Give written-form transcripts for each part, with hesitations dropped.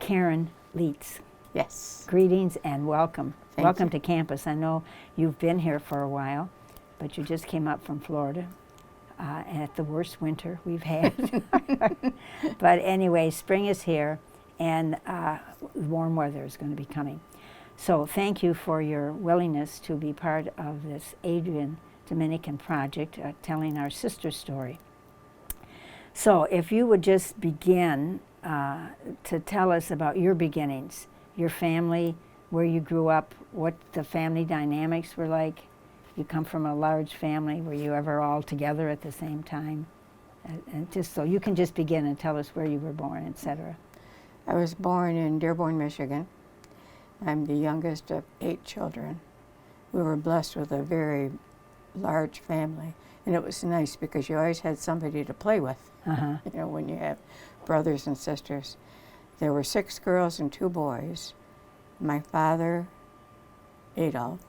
Karen Leitz. Yes. Greetings and welcome. Thank Welcome you. to campus. I know you've been here for a while, but you just came up from Florida at the worst winter we've had. But anyway, spring is here, and warm weather is going to be coming. So thank you for your willingness to be part of this Adrian Dominican project, telling our sister story. So if you would just begin to tell us about your beginnings, your family, where you grew up, what the family dynamics were like. You come from a large family. Were you ever all together at the same time? And just so you can just begin and tell us where you were born, etc. I was born in Dearborn, Michigan. I'm the youngest of 8 children. We were blessed with a very large family, and it was nice because you always had somebody to play with. You know, when you have brothers and sisters. There were 6 girls and 2 boys. My father, Adolf,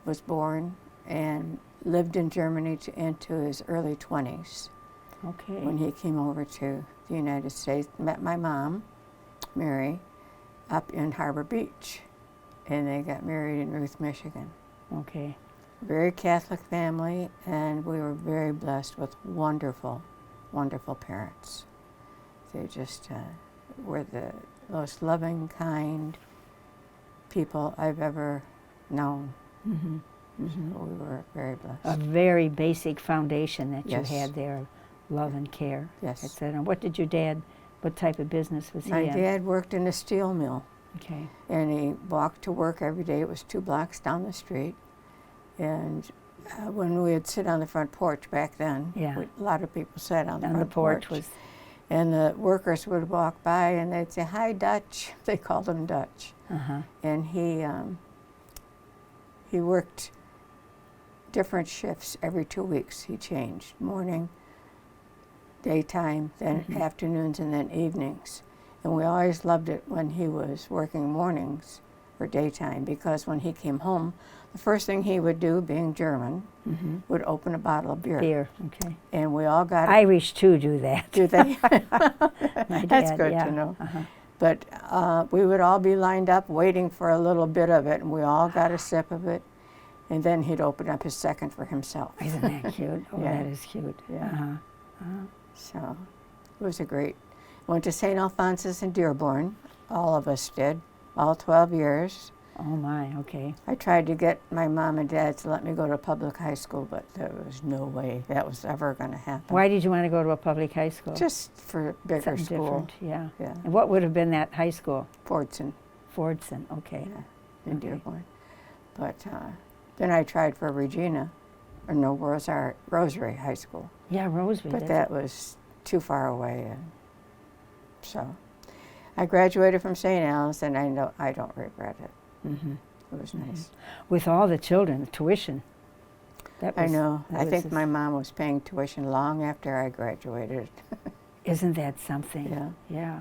was born and lived in Germany into his early 20s. Okay. When he came over to the United States, met my mom, Mary, up in Harbor Beach, and they got married in Ruth, Michigan. Okay. Very Catholic family, and we were very blessed with wonderful, wonderful parents. They just were the most loving, kind people I've ever known. So we were very blessed. A very basic foundation that Yes. you had there, love and care. Yes. etc. What did your dad, what type of business was My he in? dad worked in a steel mill, Okay. and he walked to work every day. It was 2 blocks down the street. And when we would sit on the front porch back then, Yeah. a lot of people sat on the And front the porch was, And the workers would walk by and they'd say, "Hi, Dutch." They called him Dutch. And he worked different shifts every 2 weeks. He changed morning, daytime, then afternoons, and then evenings. And we always loved it when he was working mornings or daytime, because when he came home, the first thing he would do, being German, would open a bottle of beer. beer. Okay. And we all got Irish too do that. Do they? My That's dad, good yeah. to know. But we would all be lined up waiting for a little bit of it, and we all got a sip of it. And then he'd open up his second for himself. Isn't that cute? Oh, Yeah. that is cute. Yeah. So it was a great. Went to St. Alphonsus in Dearborn. All of us did, all 12 years. Oh my, okay. I tried to get my mom and dad to let me go to public high school, but there was no way that was ever going to happen. Why did you want to go to a public high school? Just for bigger something school. different, yeah. Yeah. And what would have been that high school? Fordson. Fordson, okay. Yeah, in Dearborn. But then I tried for Regina, or no, Rosary High School. Yeah, Rosary. But that was too far away. And so I graduated from St. Al's, and I don't regret it. It was nice. With all the children, the tuition. That was, I know. that I was think just- my mom was paying tuition long after I graduated. Isn't that something? Yeah. Yeah.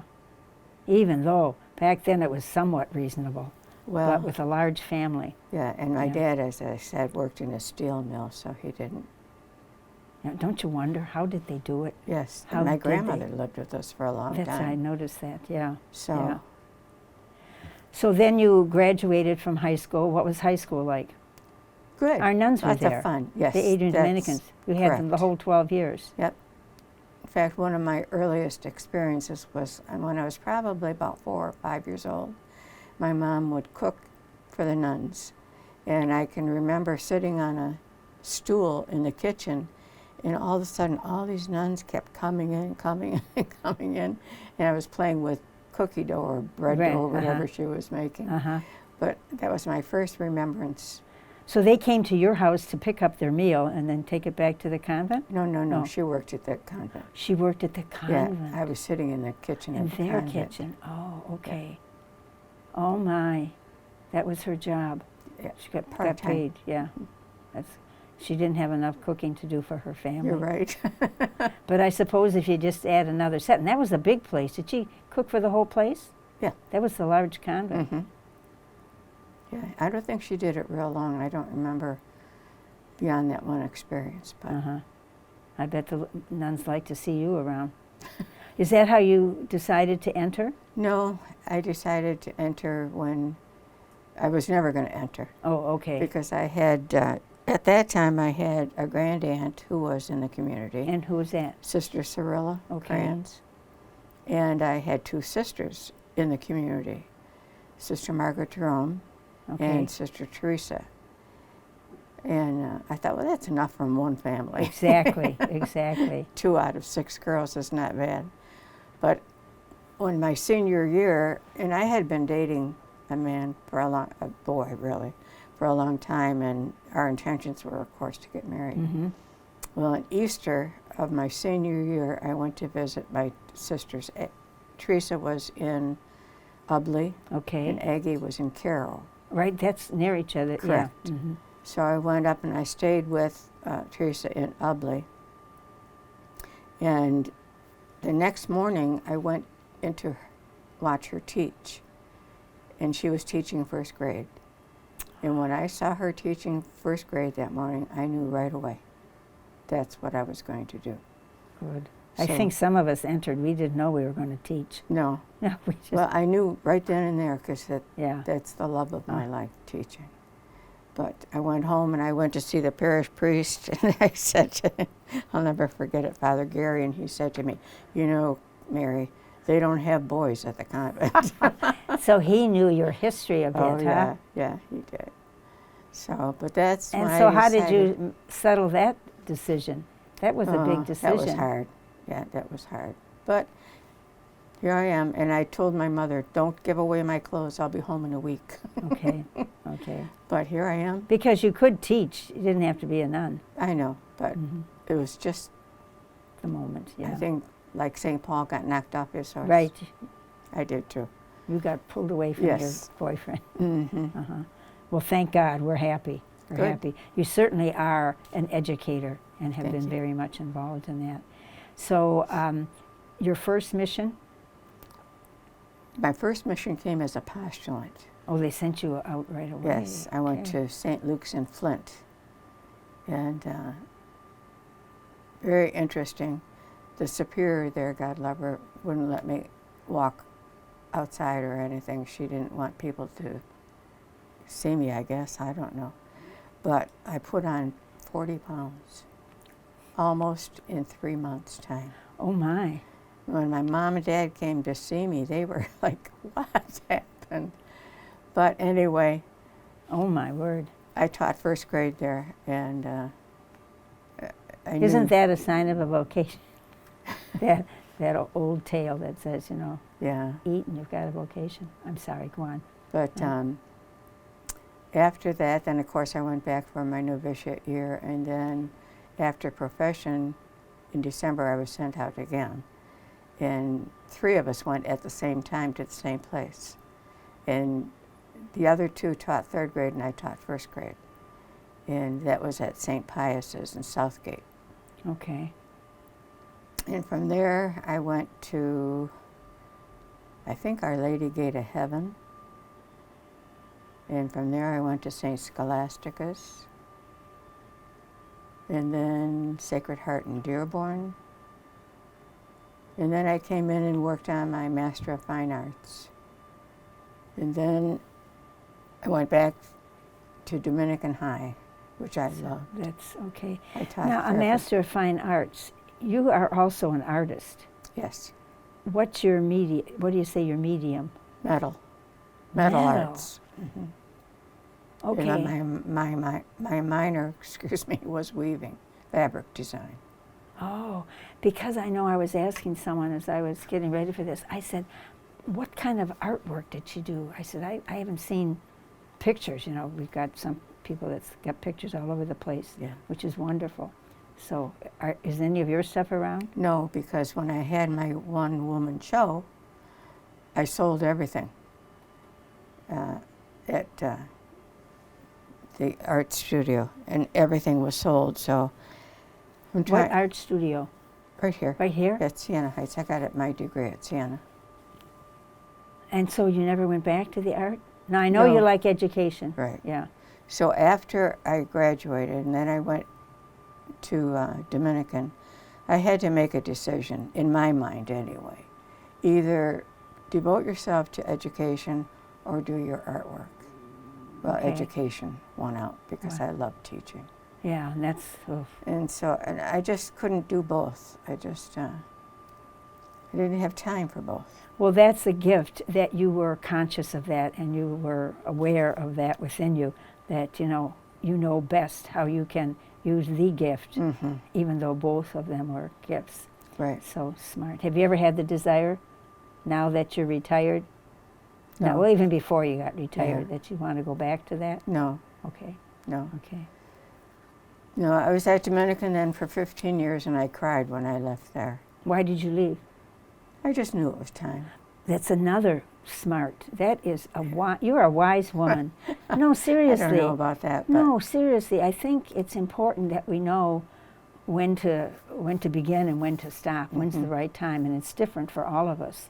Even though back then it was somewhat reasonable, Well, but with a large family. yeah, and my Yeah. dad, as I said, worked in a steel mill, so he didn't. Now, don't you wonder, how did they do it? Yes, How and my did they- grandmother lived with us for a long I time. noticed that, yeah. So Yeah. So then you graduated from high school. What was high school like? good. Our nuns were Lots there. of fun. Yes, The Adrian that's Dominicans. We had them the correct. whole 12 years. Yep. In fact, one of my earliest experiences was when I was probably about 4 or 5 years old. My mom would cook for the nuns, and I can remember sitting on a stool in the kitchen, and all of a sudden all these nuns kept coming in, coming in, coming in, and I was playing with cookie dough or bread Right, dough or whatever she was making. But that was my first remembrance. So they came to your house to pick up their meal and then take it back to the convent? No, No. she worked at the convent. She worked at the convent. Yeah, I was sitting in the kitchen in of the their convent. kitchen. Oh, okay. Oh my, that was her job. Yeah, She got part-time. paid. Yeah, she didn't have enough cooking to do for her family. You're right. But I suppose if you just add another set, and that was a big place. Did she cook for the whole place? Yeah. That was the large convent. Yeah, I don't think she did it real long. I don't remember beyond that one experience. But I bet the nuns like to see you around. Is that how you decided to enter? No, I decided to enter when I was never going to enter. Oh, okay. Because I had, at that time, I had a grand aunt who was in the community. And who was that? Sister Cyrilla Okay. Kranz. And I had 2 sisters in the community, Sister Margaret Jerome Okay. and Sister Teresa. And I thought, well, that's enough from one family. Exactly, exactly. 2 out of 6 girls is not bad. But when my senior year, and I had been dating a boy really, for a long time, and our intentions were, of course, to get married. Mm-hmm. Well, in Easter of my senior year, I went to visit my sisters. Teresa was in Ubley, Okay. and Aggie was in Carroll. Right, that's near each other. Correct. Yeah. Mm-hmm. So I went up and I stayed with Teresa in Ubley. And the next morning, I went in to watch her teach. And she was teaching 1st grade. And when I saw her teaching 1st grade that morning, I knew right away that's what I was going to do. Good. I So- think some of us entered. We didn't know we were going to teach. No. No, we just. Well, I knew right then and there because yeah. that's the love of my life, teaching. But I went home and I went to see the parish priest, and I said to him, I'll never forget it, Father Gary, and he said to me, you know, Mary, they don't have boys at the convent. So he knew your history a bit, Oh, huh? yeah, yeah, he did. So, but that's And when so I how did decided- you settle that decision? That was a big decision. That was hard. Yeah, that was hard. But here I am, and I told my mother, don't give away my clothes. I'll be home in a week. Okay, okay. But here I am. Because you could teach. You didn't have to be a nun. I know, but Mm-hmm. it was just, The moment, yeah. I think, like St. Paul got knocked off his horse. Right. I did too. You got pulled away from Yes. your boyfriend. Mm-hmm. Uh-huh. Well, thank God. We're happy. We're Good. happy. You certainly are an educator and have Thank been you. very much involved in that. So, your first mission? My first mission came as a postulant. Oh, they sent you out right away. Yes, I went Okay. to St. Luke's in Flint. And very interesting. The superior there, God love her, wouldn't let me walk outside or anything. She didn't want people to see me, I guess. I don't know. But I put on 40 pounds, almost in 3 months' time. Oh, my. When my mom and dad came to see me, they were like, what happened? But anyway, Oh, my word. I taught 1st grade there, and I knew. Isn't that a sign of a vocation? that old tale that says, you know, Yeah, eat and you've got a vocation. I'm sorry, go on. but after that, then of course I went back for my novitiate year, and then after profession, in December I was sent out again. And 3 of us went at the same time to the same place. And the other 2 taught 3rd grade, and I taught 1st grade. And that was at St. Pius's in Southgate. Okay. And from there, I went to, I think, Our Lady Gate of Heaven. And from there, I went to St. Scholastica's. And then Sacred Heart in Dearborn. And then I came in and worked on my Master of Fine Arts. And then I went back to Dominican High, which I loved. That's okay. I taught Now, a there for- Master of Fine Arts, you are also an artist. Yes, What's your medium? What do you say your medium? metal Metal. arts. Okay. And my minor, excuse me, was weaving, fabric design. Oh, because I know I was asking someone as I was getting ready for this, I said, what kind of artwork did she do? I said, I haven't seen pictures. You know, we've got some people that's got pictures all over the place, Yeah. which is wonderful. So is any of your stuff around? No, because when I had my one-woman show, I sold everything at the art studio, and everything was sold. So I'm What trying art studio? right here Right here? at Siena Heights. I got my degree at Siena. And so you never went back to the art? Now, I know No. you like education. Right. Yeah. So after I graduated, and then I went to Dominican, I had to make a decision, in my mind anyway. Either devote yourself to education or do your artwork. Well, Okay. education won out because I love teaching. Yeah, and that's, oof. And so, and I just couldn't do both. I just, I didn't have time for both. Well, that's a gift that you were conscious of that and you were aware of that within you, that you know best how you can use the gift, even though both of them were gifts. Right. So smart. Have you ever had the desire, now that you're retired? No. Well, even before you got retired, Yeah. that you want to go back to that? No, Okay, no. okay. No, I was at Dominican then for 15 years and I cried when I left there. Why did you leave? I just knew it was time. That's another smart. That is you're a wise woman. No, I seriously. don't know about that, but No, seriously. I think it's important that we know when to begin and when to stop. When's the right time, and it's different for all of us.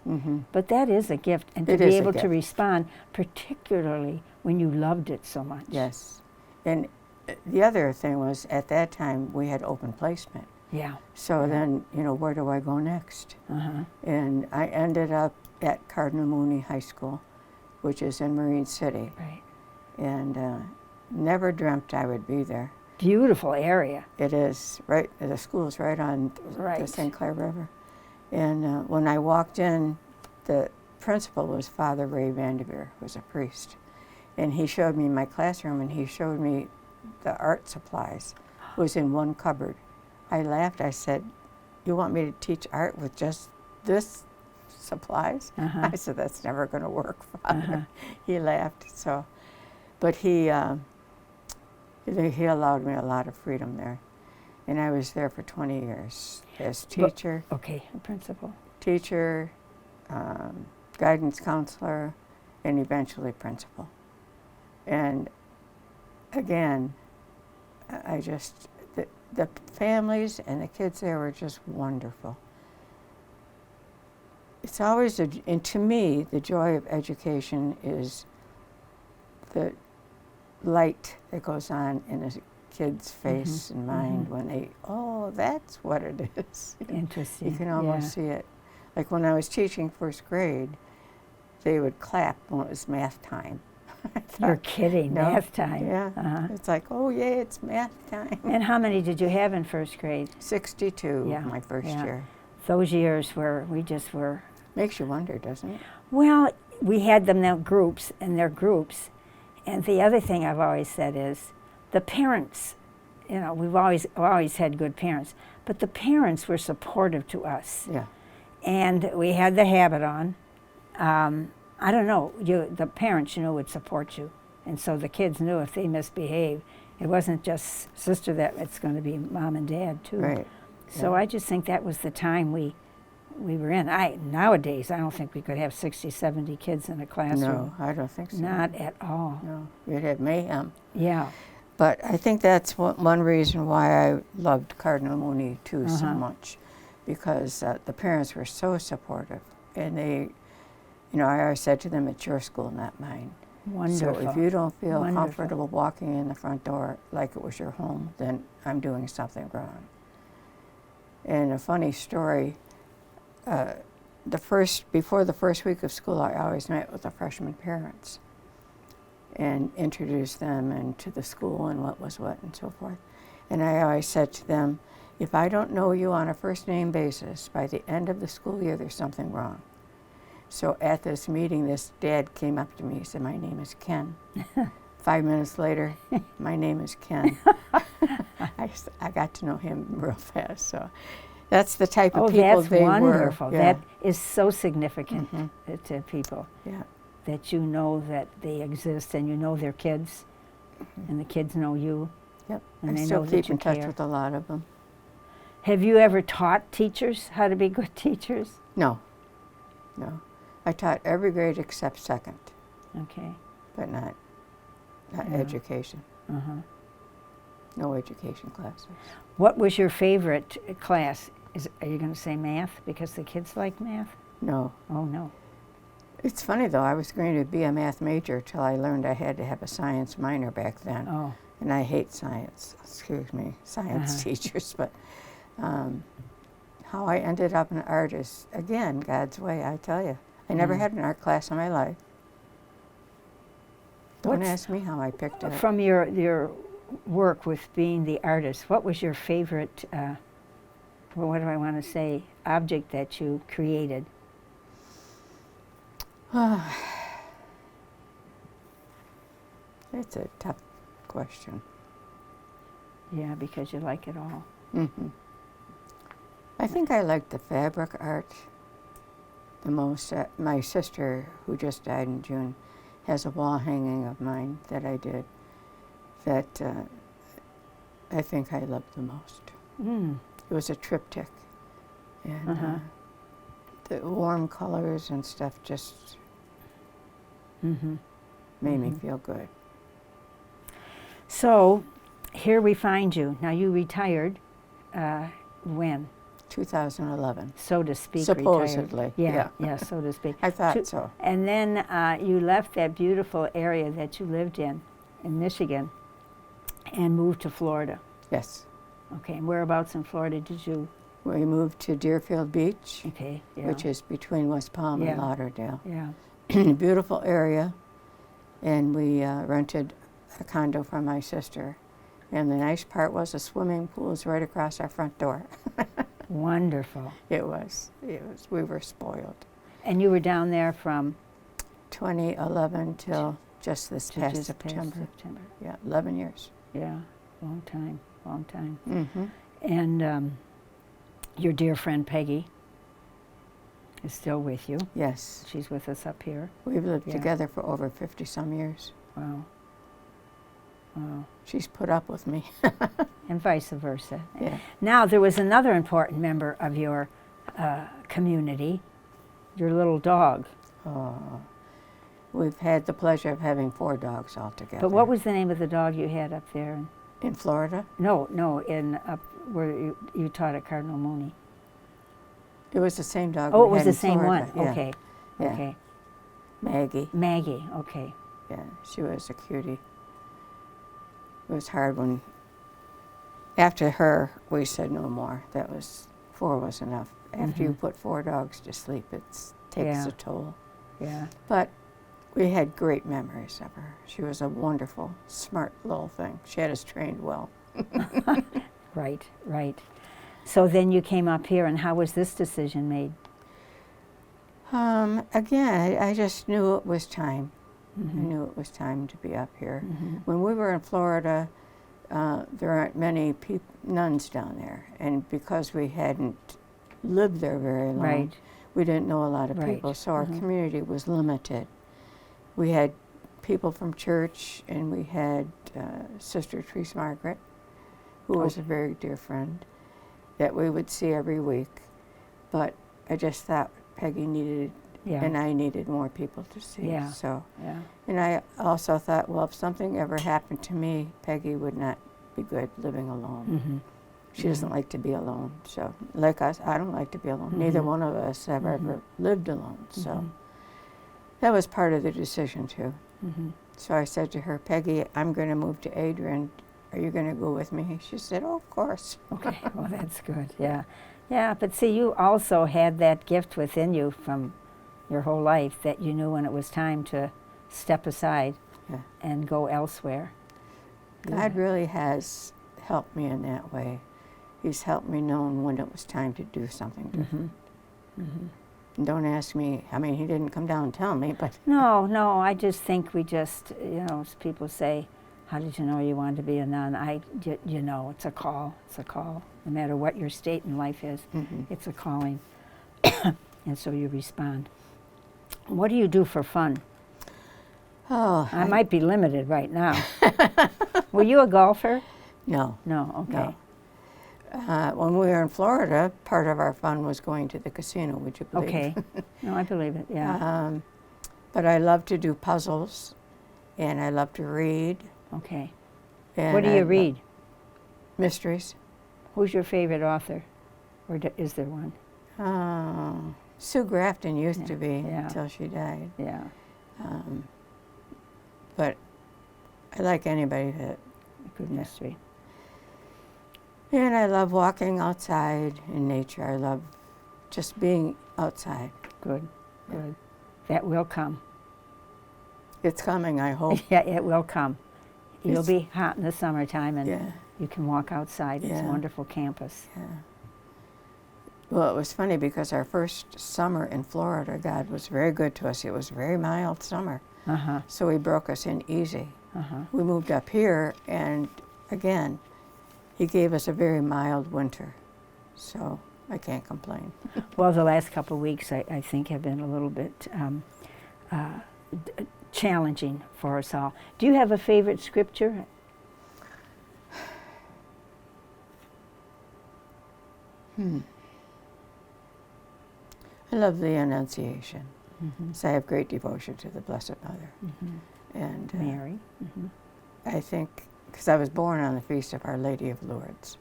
But that is a gift, and to It be is a able to gift. respond, particularly when you loved it so much. yes. And the other thing was, at that time, we had open placement. Yeah. So then, where do I go next? Uh-huh. And I ended up at Cardinal Mooney High School, which is in Marine City. Right. And never dreamt I would be there. Beautiful area. It is right. The school is right on the Right. St. Clair River. And when I walked in, the principal was Father Ray Vanderveer, who was a priest, and he showed me my classroom, and he showed me the art supplies. It was in one cupboard. I laughed. I said, "You want me to teach art with just this supplies?" Uh-huh. I said, "That's never going to work, Father." He laughed. So, but he allowed me a lot of freedom there, and I was there for 20 years as teacher, Okay, principal. guidance counselor, and eventually principal. And again, I just the families and the kids there were just wonderful. It's always and to me, the joy of education is the light that goes on in a kid's face and mind when they, oh, that's what it is. Interesting. You can almost see it. Like when I was teaching first grade, they would clap when it was math time. You're kidding. No. Math time. Yeah. Uh-huh. It's like, oh, yay, it's math time. And how many did you have in first grade? 62 Yeah, my first yeah. year. Those years where we just were, Makes you wonder, doesn't it? well, we had them in groups, and their groups. And the other thing I've always said is the parents, we've always had good parents, but the parents were supportive to us. Yeah. And we had the habit on. I don't know, the parents, would support you. And so the kids knew if they misbehaved, it wasn't just sister, that it's going to be mom and dad too. Right. So Yeah. I just think that was the time we were in. Nowadays, I don't think we could have 60, 70 kids in a classroom. No, I don't think so. Not at all. No, you'd have mayhem. Yeah. But I think that's one reason why I loved Cardinal Mooney too so much, because the parents were so supportive, and they, I always said to them, "It's your school, not mine." Wonderful. So if you don't feel Wonderful. comfortable walking in the front door like it was your home, then I'm doing something wrong. And a funny story, before the first week of school, I always met with the freshman parents and introduced them and to the school and what was what and so forth. And I always said to them, if I don't know you on a first name basis, by the end of the school year, there's something wrong. So at this meeting, this dad came up to me, he said, "My name is Ken." 5 minutes later, "My name is Ken." I got to know him real fast. So that's the type of people that's they wonderful. were. Yeah. That is so significant to people, Yeah. that you know that they exist and you know they're kids, and the kids know you. Yep. And I they still know that keep you in touch care. with a lot of them. Have you ever taught teachers how to be good teachers? No. I taught every grade except second, Okay. but not Yeah. education. Uh-huh. No education classes. What was your favorite class? Are you going to say math because the kids like math? No. Oh, no. It's funny though, I was going to be a math major till I learned I had to have a science minor back then. Oh, And I hate science, science teachers, but how I ended up an artist, again, God's way, I tell you. I never had an art class in my life. Don't ask me how I picked it. From your work with being the artist, what was your favorite, well, what do I want to say, object that you created? It's a tough question. Yeah, because you like it all. Mm-hmm. I think I like the fabric art the most. My sister, who just died in June, has a wall hanging of mine that I did that I think I loved the most. Mm. It was a triptych, and the warm colors and stuff just made me feel good. So, here we find you. Now, you retired when? 2011. So to speak, Supposedly, retired. Yeah, so to speak. I thought so. And then you left that beautiful area that you lived in Michigan, and moved to Florida. Yes. Okay, and whereabouts in Florida did you? We moved to Deerfield Beach, Okay, yeah. which is between West Palm and Yeah. Lauderdale. Yeah. A beautiful area, and we rented a condo from my sister. And the nice part was the swimming pool is right across our front door. Wonderful. It was. We were spoiled. And you were down there from 2011 till just this past just September. past September. Yeah, 11 years. Yeah, long time, long time. Mm-hmm. And your dear friend Peggy is still with you. Yes. She's with us up here. We've lived Yeah. together for over 50-some years. Wow. Wow. She's put up with me. And vice versa. Yeah. Now, there was another important member of your community, your little dog. Oh, we've had the pleasure of having 4 dogs altogether. But what was the name of the dog you had up there? in Florida? No, in up where you taught at Cardinal Mooney. It was the same dog. Oh, we it was had the in same Florida. one. Yeah. Okay. Yeah. Okay. Maggie. Maggie. Okay. Yeah, she was a cutie. It was hard when, after her, we said no more. 4 was enough. After you put 4 dogs to sleep, it takes Yeah. a toll. Yeah. But we had great memories of her. She was a wonderful, smart little thing. She had us trained well. Right. Right. So then you came up here, and how was this decision made? Again, I just knew it was time. Mm-hmm. I knew it was time to be up here. When we were in Florida, there aren't many nuns down there, and because we hadn't lived there very long, Right. we didn't know a lot of Right. people, so our community was limited. We had people from church, and we had Sister Therese Margaret, who was a very dear friend, that we would see every week. But I just thought Peggy needed, Yeah. and I needed more people to see. Yeah. So, Yeah. and I also thought, well, if something ever happened to me, Peggy would not be good living alone. Mm-hmm. She doesn't like to be alone. So, like us, I don't like to be alone. Neither one of us have ever lived alone. So, that was part of the decision, too. Mm-hmm. So I said to her, Peggy, I'm going to move to Adrian. Are you going to go with me? She said, oh, of course. Okay, well, that's good, yeah. Yeah, but see, you also had that gift within you from your whole life that you knew when it was time to step aside Yeah. and go elsewhere. God really has helped me in that way. He's helped me know when it was time to do something different. And don't ask me, I mean, he didn't come down and tell me, but No, I just think we just, as people say, how did you know you wanted to be a nun? It's a call. It's a call. No matter what your state in life is, it's a calling. And so you respond. What do you do for fun? oh, I might be limited right now. Were you a golfer? no. No, okay. No. When we were in Florida, part of our fun was going to the casino, would you believe? Okay. No, I believe it, yeah. But I love to do puzzles, and I love to read. Okay. And What do I you lo- read? Mysteries. Who's your favorite author? Or is there one? Sue Grafton used to be yeah. until she died. Yeah. But I like anybody that, Good mystery. And I love walking outside in nature. I love just being outside. Good, good. That will come. It's coming, I hope. Yeah, it will come. You'll It's- be hot in the summertime, and Yeah, you can walk outside. It's a Yeah. wonderful campus. yeah. Well, it was funny because our first summer in Florida, God was very good to us. It was a very mild summer, Uh-huh, so He broke us in easy. uh-huh. We moved up here, and again, He gave us a very mild winter, so I can't complain. Well, the last couple of weeks, I think, have been a little bit challenging for us all. Do you have a favorite scripture? I love the Annunciation. Mm-hmm. So I have great devotion to the Blessed Mother. Mm-hmm. And Mary. Mm-hmm. I think, because I was born on the feast of Our Lady of Lourdes,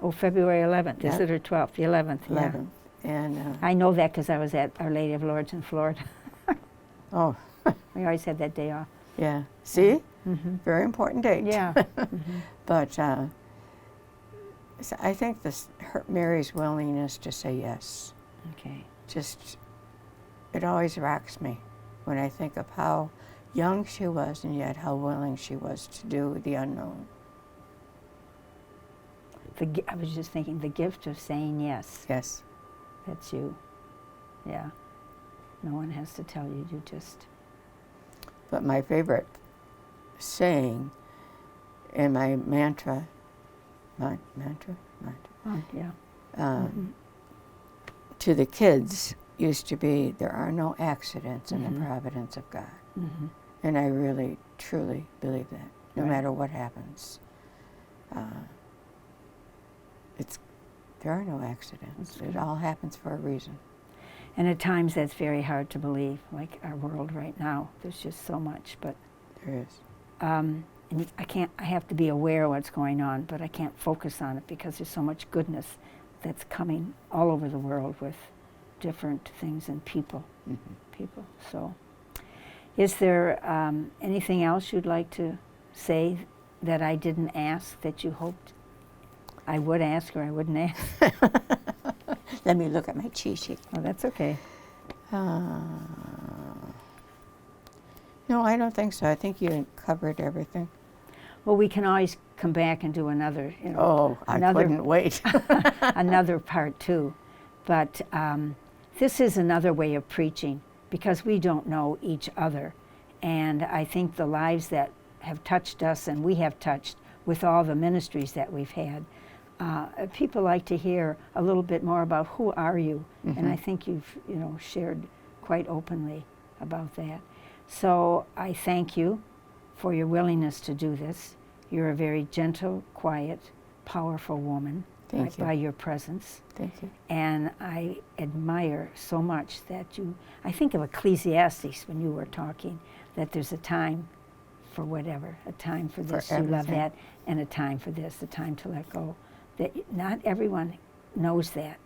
Oh, February 11th. Is Yeah. it her 12th? The 11th. 11th. And, Yeah. I know that because I was at Our Lady of Lourdes in Florida. oh, We always had that day off. yeah. See? Mm-hmm. Very important date. Yeah. Mm-hmm. But so I think Mary's willingness to say yes, Okay. just, it always rocks me when I think of how young she was and yet how willing she was to do the unknown. I was just thinking, the gift of saying yes. Yes. That's you. Yeah. No one has to tell you. You just. But my favorite saying in my mantra, Oh, yeah. um, to the kids used to be, there are no accidents in Mhm. the providence of God. Mm-hmm. And I really, truly believe that, no Right. matter what happens. There are no accidents. That's It good. all happens for a reason. And at times that's very hard to believe, like our world right now. There's just so much, but There is. and I have to be aware of what's going on, but I can't focus on it because there's so much goodness that's coming all over the world with different things and people. So, is there anything else you'd like to say that I didn't ask that you hoped I would ask or I wouldn't ask? Let me look at my cheat sheet. Oh, that's okay. No, I don't think so. I think you covered everything. Well, we can always come back and do another, Oh, I another- couldn't wait. another part too. But this is another way of preaching because we don't know each other. And I think the lives that have touched us and we have touched with all the ministries that we've had, people like to hear a little bit more about who are you. And I think you've shared quite openly about that. So I thank you for your willingness to do this. You're a very gentle, quiet, powerful woman Thank you. by your presence. Thank you. And I admire so much that I think of Ecclesiastes when you were talking, that there's a time for whatever, a time for this, you love everything. that, and a time for this, a time to let go. That not everyone knows that.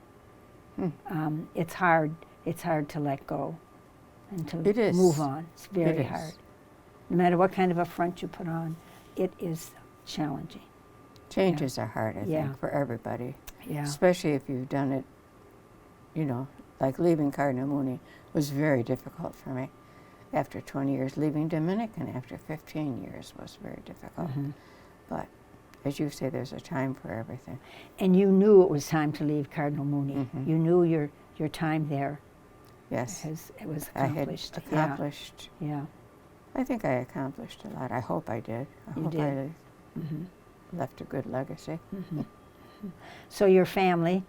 It's hard to let go and to It is. move on. It's very It is. hard. No matter what kind of a front you put on, it is challenging. Changes are hard, I Yeah. think, for everybody. Yeah. Especially if you've done it, like leaving Cardinal Mooney was very difficult for me. After 20 years, leaving Dominican after 15 years was very difficult. Mhm. But as you say, there's a time for everything. And you knew it was time to leave Cardinal Mooney. Mhm. You knew your time there Yes, it was I had accomplished. accomplished. Yeah. I think I accomplished a lot. I hope I did. I You hope did. I Mhm. left a good legacy. Mhm. So your family,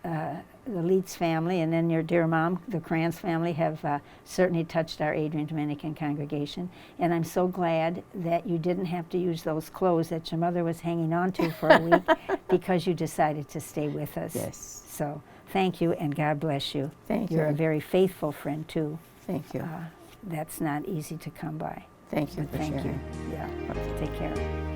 the Lietz family, and then your dear mom, the Kranz family, have certainly touched our Adrian Dominican congregation. And I'm so glad that you didn't have to use those clothes that your mother was hanging on to for a week because you decided to stay with us. Yes. So thank you and God bless you. Thank You're a you. very faithful friend too. Thank you. That's not easy to come by. Thank you But for thank sharing. you. Yeah. Take care.